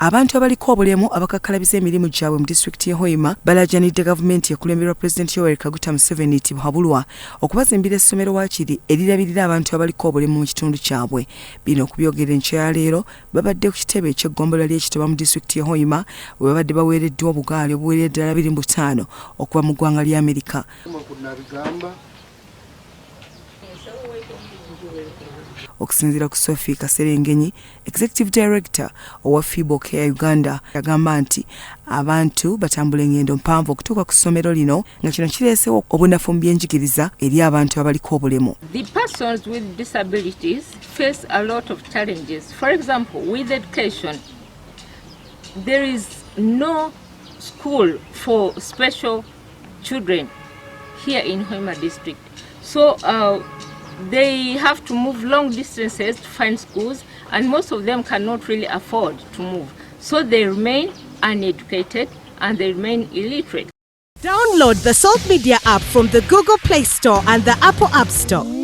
Abantu abaliko obulemu abakakkalabiza emirimu gyabwe mu disitulikiti y'e Hoima balaajanidde gavumenti ekulemberwa Pulezidenti Yoweri Kaguta Museveni nti buhabulwa okubazimbira essomero waakiri erirabirira abantu abaliko obulemu mu kitundu kyabwe. Bino okubyogera enkya ya leero babadde ku kitebe eky'eggombolola ly'ekitiibwa mu disitulikiti y'e Hoima we babadde baweereddwa obugaali obuwerera ddala 25 okuva mu ggwanga lya Amerika. Okusinziira ku Sophie Kaserengenyi, Executive Director owa FIBO Care Uganda, yagamba nti abantu batambula engendo mpanvu okutuuka ku ssomero lino nga kino kireesewo obunafu mu byenjigiriza eri abantu abaliko obulemu. The persons with disabilities face a lot of challenges. For example, with education, there is no school for special children here in Hoima district. So they have to move long distances to find schools, and most of them cannot really afford to move. So they remain uneducated and they remain illiterate. Download the Salt Media app from the Google Play Store and the Apple App Store.